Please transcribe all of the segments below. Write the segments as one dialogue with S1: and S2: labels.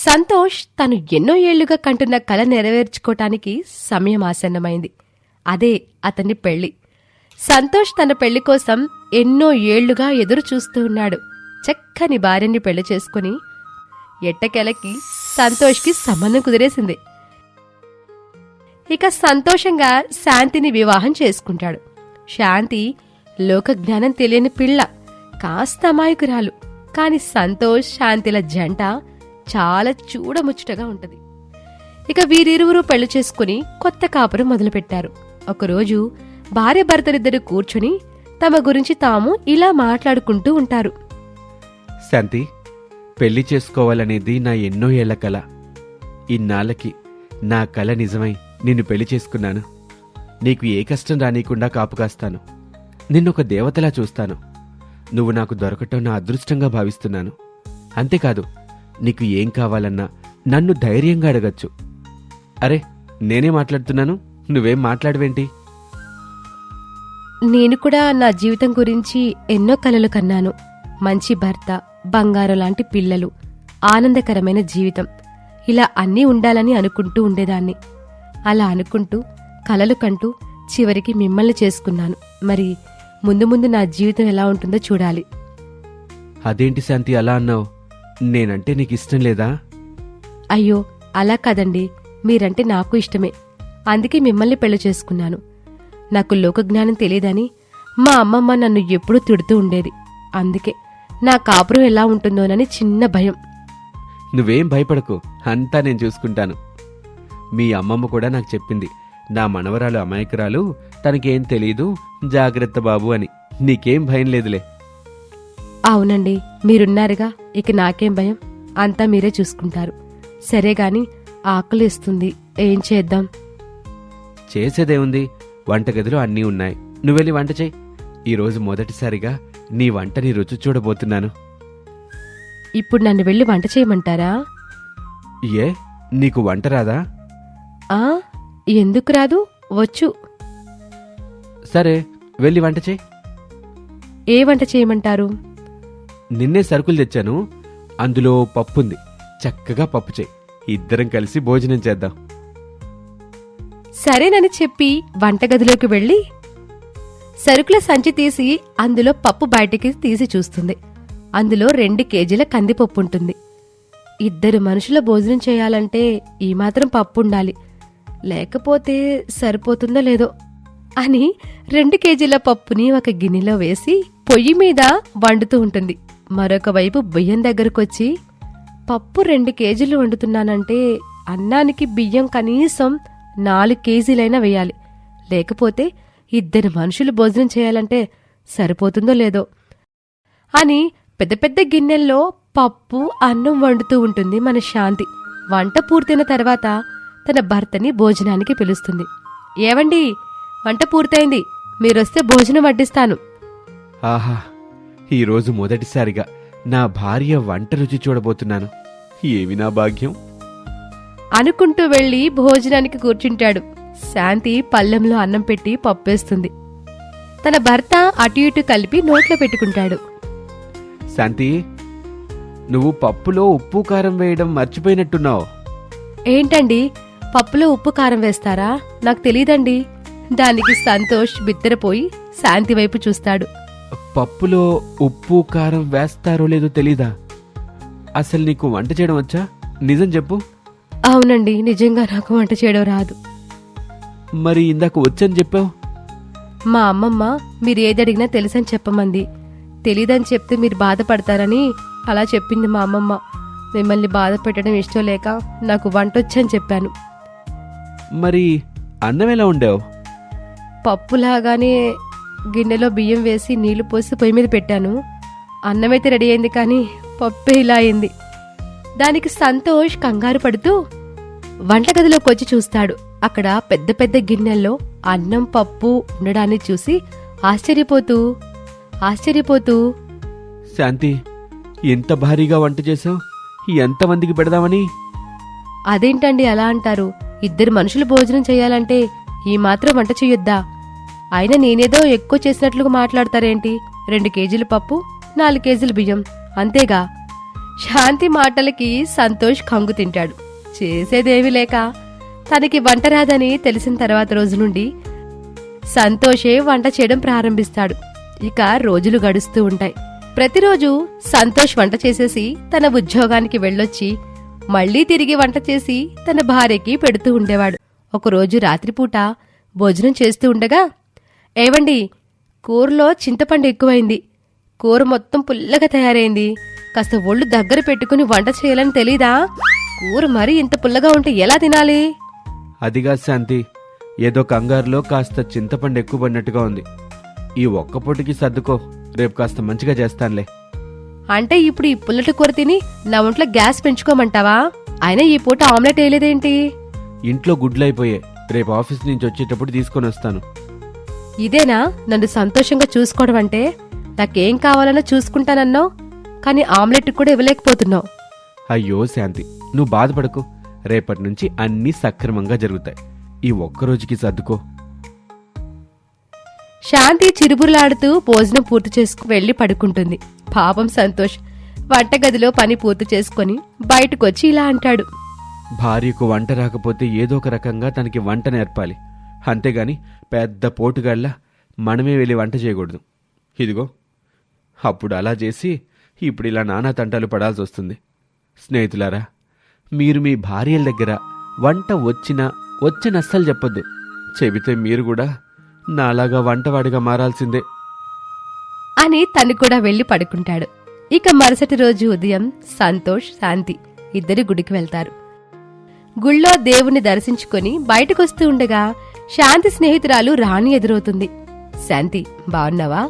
S1: సంతోష్ తను ఎన్నో ఏళ్లుగా కంటున్న కల నెరవేర్చుకోటానికి సమయం ఆసన్నమైంది. అదే అతని పెళ్లి. సంతోష్ తన పెళ్లి కోసం ఎన్నో ఏళ్లుగా ఎదురు చూస్తూ ఉన్నాడు. చక్కని భార్యని పెళ్లి చేసుకుని ఎట్టకెలకి సంతోష్కి సంబంధం కుదిరేసింది. ఇక సంతోషంగా శాంతిని వివాహం చేసుకుంటాడు. శాంతి లోకజ్ఞానం తెలియని పిల్ల, కాస్త అమాయకురాలు. కాని సంతోష్ శాంతిల జంట చాలా చూడముచ్చటగా ఉంటది. ఇక వీరిరువురు పెళ్లి చేసుకుని కొత్త కాపురం మొదలుపెట్టారు. ఒకరోజు భార్య భర్తలిద్దరూ కూర్చుని తమ గురించి తాము ఇలా మాట్లాడుకుంటూ ఉంటారు.
S2: శాంతి, పెళ్లి చేసుకోవాలనేది నా ఎన్నో ఏళ్ల కల. ఇన్నాళ్ళకి నా కల నిజమై నిన్ను పెళ్లి చేసుకున్నాను. నీకు ఏ కష్టం రానీయకుండా కాపు కాస్తాను. నిన్నొక దేవతలా చూస్తాను. నువ్వు నాకు దొరకటం నా అదృష్టంగా భావిస్తున్నాను. అంతేకాదు, నీకు ఏం కావాలన్నా నన్ను ధైర్యంగా అడగచ్చు. అరే, నేనే మాట్లాడుతున్నాను, నువ్వేం మాట్లాడవేంటి?
S1: నేను కూడా నా జీవితం గురించి ఎన్నో కలలు కన్నాను. మంచి భర్త, బంగారం లాంటి పిల్లలు, ఆనందకరమైన జీవితం, ఇలా అన్నీ ఉండాలని అనుకుంటూ ఉండేదాన్ని. అలా అనుకుంటూ కలలు కంటూ చివరికి మిమ్మల్ని చేసుకున్నాను. మరి ముందు ముందు నా జీవితం ఎలా ఉంటుందో చూడాలి.
S2: అదేంటి శాంతి అలా అన్నావు? నేనంటే నీకు ఇష్టం లేదా?
S1: అయ్యో, అలా కాదండి. మీరంటే నాకు ఇష్టమే. అందుకే మిమ్మల్ని పెళ్లి చేసుకున్నాను. నాకు లోకజ్ఞానం తెలియదని మా అమ్మమ్మ నన్ను ఎప్పుడూ తిడుతూ ఉండేది. అందుకే నా కాపురం ఎలా ఉంటుందోనని చిన్న భయం.
S2: నువ్వేం భయపడకు, అంతా నేను చూసుకుంటాను. మీ అమ్మమ్మ కూడా నాకు చెప్పింది, నా మనవరాలు అమాయకురాలు, తనకేం తెలీదు, జాగ్రత్త బాబు అని. నీకేం భయం లేదులే.
S1: అవునండి, మీరున్నారుగా, ఇక నాకేం భయం. అంతా మీరే చూసుకుంటారు. సరేగాని ఆకలిస్తుంది, ఏం చేద్దాం?
S2: చేసేదేముంది, వంటగదిలో అన్నీ ఉన్నాయి. నువ్వెళ్ళి వంట చెయ్యి. ఈరోజు మొదటిసారిగా నీ వంటని రుచి చూడబోతున్నాను.
S1: ఇప్పుడు నన్ను వెళ్ళి వంట చేయమంటారా?
S2: ఏ, నీకు వంట రాదా?
S1: ఆ, ఎందుకు రాదు, వచ్చు.
S2: సరే, వెళ్ళి వంట చెయ్యి.
S1: ఏ వంట చేయమంటారు?
S2: నిన్నే సరుకులు తెచ్చాను, అందులో పప్పుంది. చక్కగా పప్పు చెయ్యి. ఇద్దరం కలిసి భోజనం చేద్దాం.
S1: సరేనని చెప్పి వంటగదిలోకి వెళ్ళి సరుకుల సంచి తీసి అందులో పప్పు బయటికి తీసి చూస్తుంది. అందులో 2 కేజీల కందిపప్పు ఉంటుంది. 2 మనుషుల భోజనం చేయాలంటే ఈ మాత్రం పప్పు ఉండాలి, లేకపోతే సరిపోతుందో లేదో అని 2 కేజీల పప్పుని ఒక గిన్నెలో వేసి పొయ్యి మీద వండుతూ ఉంటుంది. మరొక వైపు బియ్యం దగ్గరకొచ్చి, పప్పు 2 కేజీలు వండుతున్నానంటే అన్నానికి బియ్యం కనీసం 4 కేజీలైనా వేయాలి, లేకపోతే 2 మనుషులు భోజనం చేయాలంటే సరిపోతుందో లేదో అని పెద్ద పెద్ద గిన్నెల్లో పప్పు, అన్నం వండుతూ ఉంటుంది మన శాంతి. వంట పూర్తయిన తర్వాత తన భర్తని భోజనానికి పిలుస్తుంది. ఏవండి, వంట పూర్తయింది, మీరొస్తే భోజనం వడ్డిస్తాను.
S2: ఆహా, ఈరోజు మొదటిసారిగా నా భార్య వంట రుచి చూడబోతున్నాను. ఏమి నా భాగ్యం
S1: అనుకుంటూ వెళ్లి భోజనానికి కూర్చుంటాడు. శాంతి పళ్ళెంలో అన్నం పెట్టి పప్పేస్తుంది. తన భర్త అటు ఇటు కలిపి నోట్లో పెట్టుకుంటాడు.
S2: శాంతి, నువ్వు పప్పులో ఉప్పు కారం వేయడం మర్చిపోయినట్టున్నావు.
S1: ఏంటండి, పప్పులో ఉప్పు కారం వేస్తారా? నాకు తెలీదండి. దానికి సంతోష్ బిత్తరపోయి శాంతి వైపు చూస్తాడు.
S2: పప్పులో ఉప్పు కారం వేస్తారో లేదో తెలీదా? అసలు నీకు వంట చేయడం వచ్చా? నిజం చెప్పు.
S1: అవునండి, నిజంగా నాకు వంట చేయడం రాదు.
S2: మరి ఇందాక వచ్చని చెప్పావు.
S1: మా అమ్మమ్మ మీరు ఏదడిగినా తెలుసని చెప్పమంది. తెలీదని చెప్తే మీరు బాధపడతారని అలా చెప్పింది మా అమ్మమ్మ. మిమ్మల్ని బాధ పెట్టడం ఇష్టం లేక నాకు వంటొచ్చని చెప్పాను.
S2: మరి అన్నం ఎలా వండావు?
S1: పప్పులాగానే గిన్నెలో బియ్యం వేసి నీళ్లు పోసి పొయ్యి మీద పెట్టాను. అన్నమైతే రెడీ అయింది, కానీ పప్పే ఇలా అయింది. దానికి సంతోష్ కంగారు పడుతూ వంటగదిలోకి వచ్చి చూస్తాడు. అక్కడ పెద్ద పెద్ద గిన్నెల్లో అన్నం, పప్పు ఉండడాన్ని చూసి ఆశ్చర్యపోతూ
S2: శాంతి, ఎంత భారీగా వంట చేసావు? ఎంతమందికి పెడదామని?
S1: అదేంటండి అలా అంటారు? 2 మనుషులు భోజనం చేయాలంటే ఈ మాత్రం వంట చెయ్యొద్దా? అయినా నేనేదో ఎక్కువ చేసినట్లుగా మాట్లాడతారేంటి? 2 కేజీల పప్పు, 4 కేజీల బియ్యం, అంతేగా. శాంతి మాటలకి సంతోష్ కంగు తింటాడు. చేసేదేమీ లేక తనకి వంట రాదని తెలిసిన తర్వాత రోజు నుండి సంతోషే వంట చేయడం ప్రారంభిస్తాడు. ఇక రోజులు గడుస్తూ ఉంటాయి. ప్రతిరోజు సంతోష్ వంట చేసేసి తన ఉద్యోగానికి వెళ్ళొచ్చి మళ్లీ తిరిగి వంట చేసి తన భార్యకి పెడుతూ ఉండేవాడు. ఒకరోజు రాత్రిపూట భోజనం చేస్తూ ఉండగా, ఏవండి, కూరలో చింతపండు ఎక్కువైంది, కూర మొత్తం పుల్లగా తయారైంది, కాస్త ఒళ్ళు దగ్గర పెట్టుకుని వంట చేయాలని తెలీదా? కూర మరీ ఇంత పుల్లగా ఉంటే ఎలా తినాలి?
S2: అదిగా శాంతి, ఏదో కంగారులో కాస్త చింతపండు ఎక్కువ పడినట్టుగా ఉంది. ఈ ఒక్క పూటకి సర్దుకో, రేపు కాస్త మంచిగా చేస్తానులే.
S1: అంటే ఇప్పుడు ఈ పుల్లటి కూర తిని నా ఒంట్లో గ్యాస్ పెంచుకోమంటావా? అయినా ఈ పూట ఆమ్లెట్ వేయలేదేంటి?
S2: ఇంట్లో గుడ్లైపోయే, రేపు ఆఫీస్ నుంచి వచ్చేటప్పుడు తీసుకొని వస్తాను.
S1: ఇదేనా నన్ను సంతోషంగా చూసుకోవడం అంటే? నాకేం కావాలన్నా చూసుకుంటానన్నావు, కానీ ఆమ్లెట్ కూడా ఇవ్వలేకపోతున్నావు.
S2: అయ్యో శాంతి, నువ్వు బాధపడకు, రేపటి నుంచి అన్నీ సక్రమంగా జరుగుతాయి. ఈ ఒక్కరోజుకి సర్దుకో.
S1: శాంతి చిరుబురులాడుతూ భోజనం పూర్తి చేసుకు వెళ్లి పడుకుంటుంది. పాపం సంతోష్ వంటగదిలో పని పూర్తి చేసుకుని బయటకొచ్చి ఇలా అంటాడు.
S2: భార్యకు వంట రాకపోతే ఏదో ఒక రకంగా తనకి వంట నేర్పాలి, అంతేగాని పెద్ద పోటుగాళ్ళ మనమే వెళ్ళి వంట చేయకూడదు. ఇదిగో అప్పుడు అలా చేసి ఇప్పుడు ఇలా నానా తంటాలు పడాల్సి వస్తుంది. స్నేహితులారా, మీరు మీ భార్యల దగ్గర వంట వచ్చనస్సలు చెప్పొద్దు. చెబితే మీరు కూడా నాలాగా వంటవాడిగా మారాల్సిందే
S1: అని తను కూడా వెళ్లి పడుకుంటాడు. ఇక మరుసటి రోజు ఉదయం సంతోష్, శాంతి ఇద్దరు గుడికి వెళ్తారు. గుళ్ళో దేవుణ్ణి దర్శించుకుని బయటకొస్తూ ఉండగా శాంతి స్నేహితురాలు రాణి ఎదురవుతుంది. శాంతి, బావున్నావా?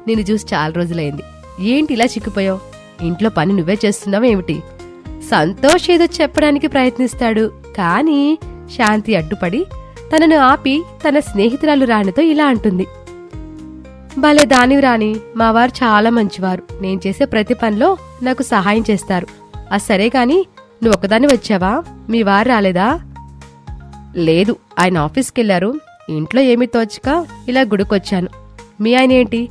S1: నిన్ను చూసి చాలా రోజులైంది. ఏంటి ఇలా చిక్కిపోయావు? ఇంట్లో పని నువ్వే చేస్తున్నావేమిటి? సంతోష్ ఏదో చెప్పడానికి ప్రయత్నిస్తాడు, కానీ శాంతి అడ్డుపడి తనను ఆపి తన స్నేహితురాలు రాణితో ఇలా అంటుంది. భలే దానివి రాణి, మా వారు చాలా మంచివారు. నేను చేసే ప్రతి పనిలో నాకు సహాయం చేస్తారు. సరే గాని నువ్వు ఒకదాన్ని వచ్చావా? మీ వారు రాలేదా? లేదు, ఆయన ఆఫీస్కెళ్లారు. ఇంట్లో ఏమీ తోచక ఇలా గుడికొచ్చాను. మీ ఆయన ఏంటి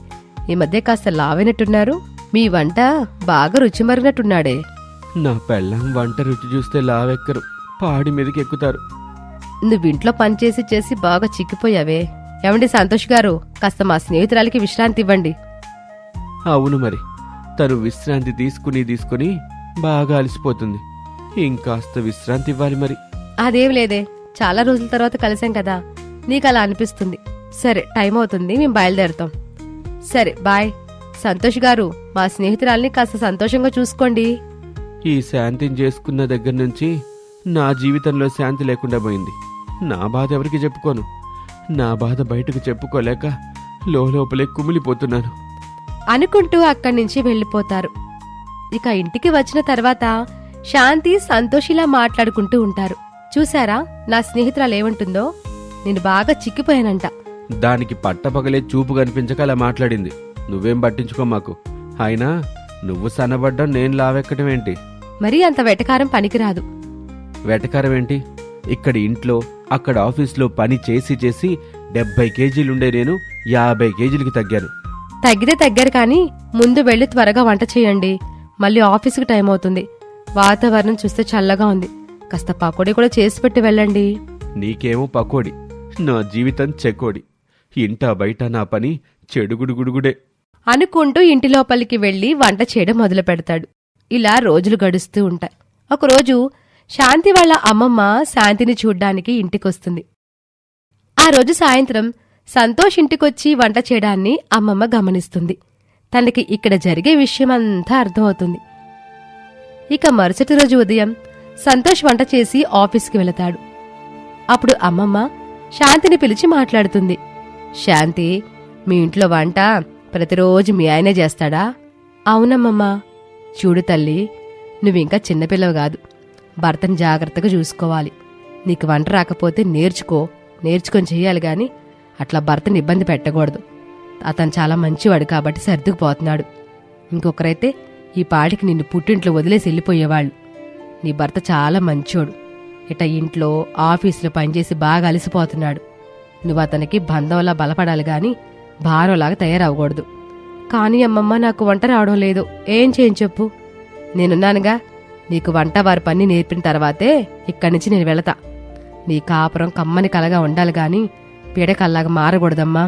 S1: ఈ మధ్య కాస్త లావైనట్టున్నారు? మీ వంట బాగా రుచి మరిగినట్టున్నాడే.
S2: నా పెళ్ళం వంట రుచి చూస్తే లావెక్కరు, పాడి మీదకి ఎక్కుతారు.
S1: నువ్వింట్లో పనిచేసి చేసి బాగా చిక్కిపోయావే. ఏమండి సంతోష్ గారు, కాస్త మా స్నేహితురాలికి విశ్రాంతి ఇవ్వండి.
S2: అవును మరి, తను విశ్రాంతి తీసుకుని బాగా అలసిపోతుంది. ఇంకాస్త విశ్రాంతి ఇవ్వాలి మరి.
S1: అదేం లేదే, చాలా రోజుల తర్వాత కలిసాం కదా, నీకు అలా అనిపిస్తుంది. సరే, టైం అవుతుంది, మేము బయలుదేరుతాం. సరే బాయ్. సంతోష్ గారు, మా స్నేహితురాల్ని కాస్త సంతోషంగా చూసుకోండి.
S2: ఈ శాంతిని చేసుకున్న దగ్గర నుంచి నా జీవితంలో శాంతి లేకుండా పోయింది. నా బాధ ఎవరికి చెప్పుకోను. నా బాధ బయటకు చెప్పుకోలేక లోపలే కుమిలిపోతున్నాను
S1: అనుకుంటూ అక్కడి నుంచి వెళ్లిపోతారు. ఇక ఇంటికి వచ్చిన తర్వాత శాంతి, సంతోష్ ఇలా మాట్లాడుకుంటూ ఉంటారు. చూసారా నా స్నేహితురాలు ఏమంటుందో? నేను బాగా చిక్కిపోయానంట.
S2: దానికి పట్టపగలే చూపు కనిపించక అలా మాట్లాడింది. నువ్వేం పట్టించుకో మాకు. అయినా నువ్వు సన్నబడ్డం, నేను లావెక్కడం ఏంటి?
S1: మరీ అంత వెటకారం పనికిరాదు.
S2: వెటకారం ఏంటి? ఇక్కడ ఇంట్లో అక్కడ ఆఫీస్లో పని చేసి 70 కేజీలుండే నేను 50 కేజీలకి తగ్గాను.
S1: తగ్గితే తగ్గారు, కానీ ముందు వెళ్లి త్వరగా వంట చేయండి. మళ్ళీ ఆఫీసుకి టైం అవుతుంది. వాతావరణం చూస్తే చల్లగా ఉంది. కాస్త పకోడీ కూడా చేసి పెట్టి వెళ్ళండి.
S2: నీకేమో పకోడి, నా జీవితం చెకోడి. ఇంటా బయట నా పని చెడుగుడుగుడుగుడే
S1: అనుకుంటూ ఇంటి లోపలికి వెళ్లి వంట చేయడం మొదలు పెడతాడు. ఇలా రోజులు గడుస్తూ ఉంటాయి. ఒకరోజు శాంతి వాళ్ళ అమ్మమ్మ శాంతిని చూడ్డానికి ఇంటికొస్తుంది. ఆ రోజు సాయంత్రం సంతోష్ ఇంటికొచ్చి వంట చేయడాన్ని అమ్మమ్మ గమనిస్తుంది. తనకి ఇక్కడ జరిగే విషయమంతా అర్థమవుతుంది. ఇక మరుసటి రోజు ఉదయం సంతోష్ వంట చేసి ఆఫీస్కి వెళతాడు. అప్పుడు అమ్మమ్మ శాంతిని పిలిచి మాట్లాడుతుంది. శాంతి, మీ ఇంట్లో వంట ప్రతిరోజు మీ ఆయనే చేస్తాడా? అవునమ్మమ్మా. చూడు తల్లి, నువ్వింకా చిన్నపిల్లవు కాదు. భర్తను జాగ్రత్తగా చూసుకోవాలి. నీకు వంట రాకపోతే నేర్చుకొని చెయ్యాలి గాని అట్లా భర్తని ఇబ్బంది పెట్టకూడదు. అతను చాలా మంచివాడు కాబట్టి సర్దుకుపోతున్నాడు. ఇంకొకరైతే ఈ పాటికి నిన్ను పుట్టింట్లో వదిలేసి వెళ్ళిపోయేవాళ్ళు. నీ భర్త చాలా మంచోడు. ఇట ఇంట్లో ఆఫీసులో పనిచేసి బాగా అలసిపోతున్నాడు. నువ్వు అతనికి బంధంలా బలపడాలి గాని భారంలాగా తయారవకూడదు. కానీ అమ్మమ్మ, నాకు వంట రావడం లేదు. ఏం చేయని చెప్పు. నేనున్నానుగా, నీకు వంట వారి పని నేర్పిన తర్వాతే ఇక్కడి నుంచి నేను వెళతా. నీ కాపురం కమ్మని కలగా ఉండాలి గాని పీడకల్లాగా మారకూడదమ్మా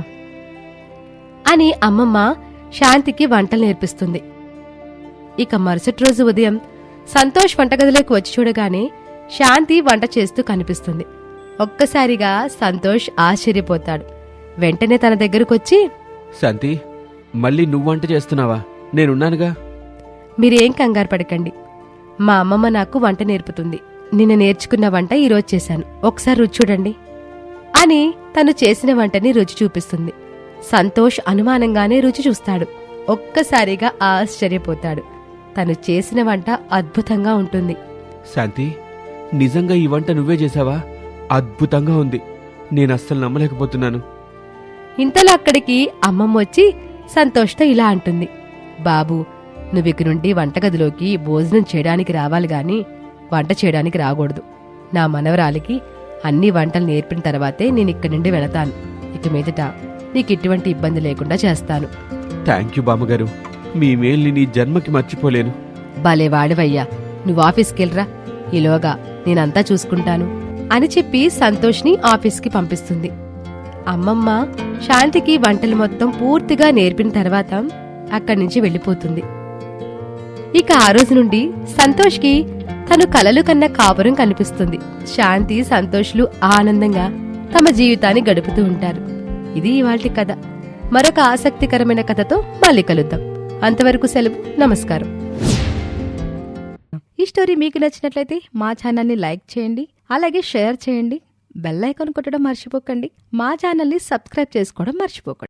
S1: అని అమ్మమ్మ శాంతికి వంటలు నేర్పిస్తుంది. ఇక మరుసటి రోజు ఉదయం సంతోష్ వంటగదిలోకి వచ్చి చూడగానే శాంతి వంట చేస్తూ కనిపిస్తుంది. ఒక్కసారిగా సంతోష్ ఆశ్చర్యపోతాడు. వెంటనే తన దగ్గరకొచ్చి,
S2: శాంతి, మళ్ళీ నువ్వు వంట చేస్తున్నావా? నేనున్నానుగా.
S1: మీరేం కంగారు పడకండి, మా అమ్మమ్మ నాకు వంట నేర్పుతుంది. నిన్న నేర్చుకున్న వంట ఈరోజు చేశాను, ఒకసారి రుచి చూడండి అని తను చేసిన వంటని రుచి చూపిస్తుంది. సంతోష్ అనుమానంగానే రుచి చూస్తాడు. ఒక్కసారిగా ఆశ్చర్యపోతాడు. తను చేసిన వంట అద్భుతంగా ఉంటుంది.
S2: శాంతి, నిజంగా ఈ వంట నువ్వే చేశావా? అద్భుతంగా ఉంది. నేనస్సలు నమ్మలేకపోతున్నాను.
S1: ఇంతలో అక్కడికి అమ్మమ్మ వచ్చి సంతోష్తో ఇలా అంటుంది, బాబు, నువ్విక నుండి వంటగదిలోకి భోజనం చేయడానికి రావాలి గాని వంట చేయడానికి రాకూడదు. నా మనవరాలికి అన్ని వంటలు నేర్పిన తర్వాతే నేనిక్కడి నుండి వెళతాను. ఇక మీదట నీకు ఇటువంటి ఇబ్బంది లేకుండా చేస్తాను.
S2: థ్యాంక్ యూ బామ్మగారు. మీ మేల్ని నీ జన్మకి మర్చిపోలేను.
S1: భలే వాడివయ్యా, నువ్వు ఆఫీస్కెళ్ళరా, ఈలోగా నేనంతా చూసుకుంటాను అని చెప్పి సంతోష్ని ఆఫీస్కి పంపిస్తుంది. అమ్మమ్మ శాంతికి వంటలు మొత్తం పూర్తిగా నేర్పిన తర్వాత అక్కడి నుంచి వెళ్ళిపోతుంది. ఇక ఆ రోజు నుండి సంతోష్కి తను కలలు కన్న కాపురం కనిపిస్తుంది. శాంతి, సంతోష్లు ఆనందంగా తమ జీవితాన్ని గడుపుతూ ఉంటారు. ఇది ఇవాల్టి కథ. మరొక ఆసక్తికరమైన కథతో మళ్ళీ కలుద్దాం. అంతవరకు సెలవు. నమస్కారం.
S3: ఈ స్టోరీ మీకు నచ్చినట్లయితే మా ఛానల్ని లైక్ చేయండి, అలాగే షేర్ చేయండి. బెల్ ఐకాన్ కొట్టడం మర్చిపోకండి. మా ఛానల్ని సబ్స్క్రైబ్ చేసుకోవడం మర్చిపోకండి.